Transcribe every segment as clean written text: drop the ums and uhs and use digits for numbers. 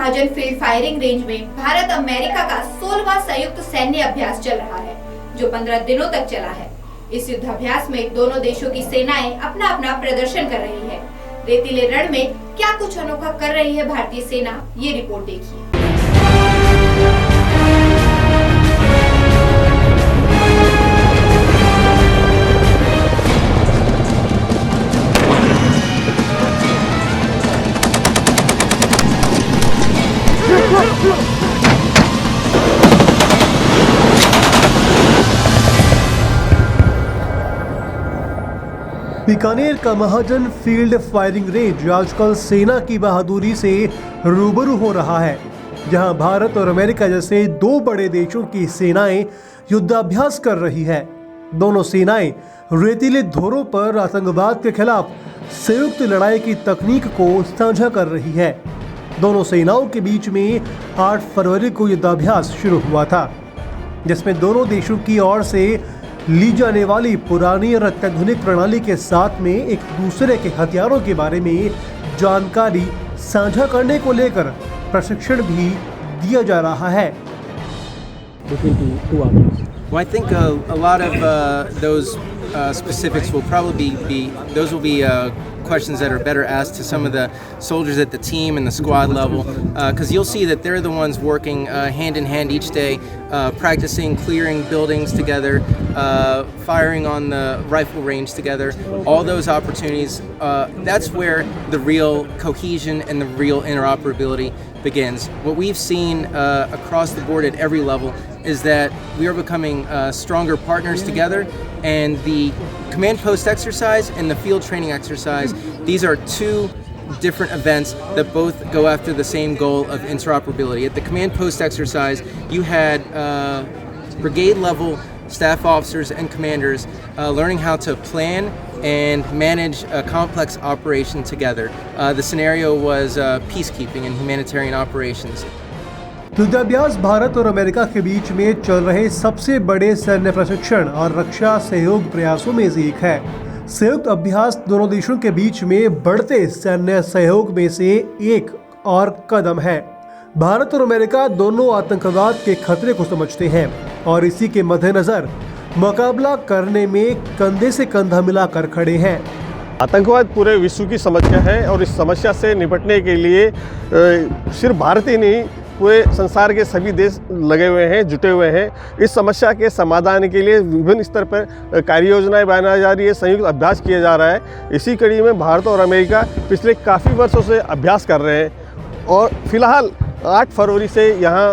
महाजन field firing range में Bharat America का 16वां संयुक्त सैन्य अभ्यास चल रहा है, जो 15 दिनों तक चला है। इस युद्धाभ्यास में दोनों देशों की सेनाएं अपना अपना प्रदर्शन कर रही है। रेतीले रण में क्या कुछ अनोखा कर रही है भारतीय सेना, ये रिपोर्ट देखिए। बीकानेर का महाजन फील्ड फायरिंग रेंज आजकल सेना की बहादुरी से रूबरू हो रहा है, जहां भारत और अमेरिका जैसे दो बड़े देशों की सेनाएं युद्धाभ्यास कर रही है। दोनों सेनाएं रेतीले धोरों पर आतंकवाद के खिलाफ संयुक्त लड़ाई की तकनीक को साझा कर रही है। दोनों सेनाओं के बीच में 8 फरवरी को युद्धाभ्यास शुरू हुआ था, जिसमें दोनों देशों की ओर से ली जाने वाली पुरानी और अत्याधुनिक प्रणाली के साथ में एक दूसरे के हथियारों के बारे में जानकारी साझा करने को लेकर प्रशिक्षण भी दिया जा रहा है। Well, I think a lot of those specifics will probably be questions that are better asked to some of the soldiers at the team and the squad level, because you'll see that they're the ones working hand in hand each day, practicing clearing buildings together, firing on the rifle range together. All those opportunities, that's where the real cohesion and the real interoperability begins. What we've seen across the board at every level is that we are becoming stronger partners together, and the command post exercise and the field training exercise, these are two different events that both go after the same goal of interoperability. At the command post exercise, you had brigade level staff officers and commanders learning how to plan and manage a complex operation together. The scenario was peacekeeping and humanitarian operations. युद्धाभ्यास भारत और America के बीच में चल रहे सबसे बड़े सैन्य प्रशिक्षण और रक्षा सहयोग प्रयासों में से एक है। संयुक्त अभ्यास दोनों देशों के बीच में बढ़ते सैन्य सहयोग में से एक और कदम है। भारत और अमेरिका दोनों आतंकवाद के खतरे को समझते हैं और इसी के मद्देनजर मुकाबला करने में कंधे से कंधा मिलाकर खड़े हैं। आतंकवाद पूरे विश्व की समस्या है और इस समस्या से निपटने के लिए सिर्फ भारत ही नहीं, पूरे संसार के सभी देश लगे हुए हैं, जुटे हुए हैं। इस समस्या के समाधान के लिए विभिन्न स्तर पर कार्य योजनाएं बनाई जा रही है, संयुक्त अभ्यास किया जा रहा है। इसी कड़ी में भारत और अमेरिका पिछले काफ़ी वर्षों से अभ्यास कर रहे हैं और फिलहाल 8 फरवरी से यहाँ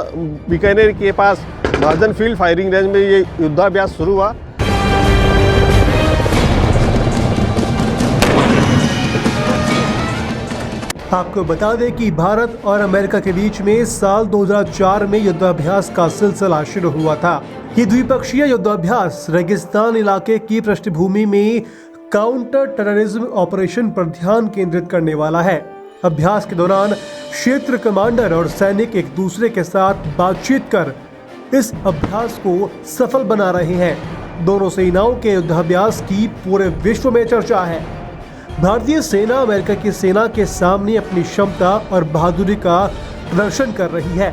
बीकानेर के पास महाजन फील्ड फायरिंग रेंज में ये युद्धाभ्यास शुरू हुआ। आपको बता दें कि भारत और अमेरिका के बीच में साल 2004 में युद्धाभ्यास का सिलसिला शुरू हुआ था। ये द्विपक्षीय युद्धाभ्यास रेगिस्तान इलाके की पृष्ठभूमि में काउंटर टेररिज्म ऑपरेशन पर ध्यान केंद्रित करने वाला है। अभ्यास के दौरान क्षेत्र कमांडर और सैनिक एक दूसरे के साथ बातचीत कर इस अभ्यास को सफल बना रहे हैं। दोनों सेनाओं के युद्धाभ्यास की पूरे विश्व में चर्चा है। भारतीय सेना अमेरिका की सेना के सामने अपनी क्षमता और बहादुरी का प्रदर्शन कर रही है।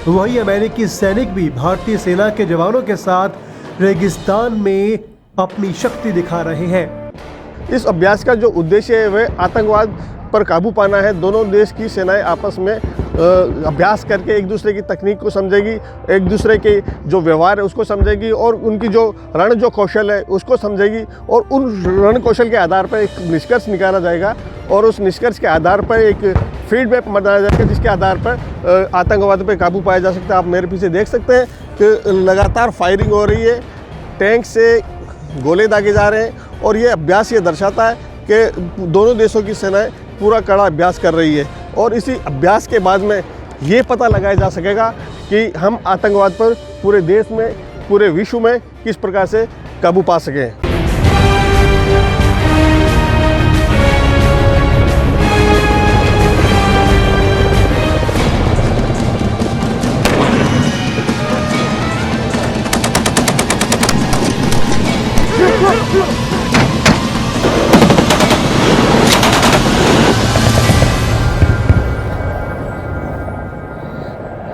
वहीं अमेरिकी सैनिक भी भारतीय सेना के जवानों के साथ रेगिस्तान में अपनी शक्ति दिखा रहे हैं। इस अभ्यास का जो उद्देश्य है वह आतंकवाद पर काबू पाना है। दोनों देश की सेनाएं आपस में अभ्यास करके एक दूसरे की तकनीक को समझेगी, एक दूसरे के जो व्यवहार है उसको समझेगी और उनकी जो कौशल है उसको समझेगी और उन रण कौशल के आधार पर एक निष्कर्ष निकाला जाएगा और उस निष्कर्ष के आधार पर एक फील्ड मैप बनाया जाएगा, जिसके आधार पर आतंकवाद पर काबू पाया जा सकता है। आप मेरे पीछे देख सकते हैं कि लगातार फायरिंग हो रही है, टैंक से गोले दागे जा रहे हैं और ये अभ्यास ये दर्शाता है कि दोनों देशों की सेनाएं पूरा कड़ा अभ्यास कर रही है और इसी अभ्यास के बाद में ये पता लगाया जा सकेगा कि हम आतंकवाद पर पूरे देश में, पूरे विश्व में किस प्रकार से काबू पा सकें।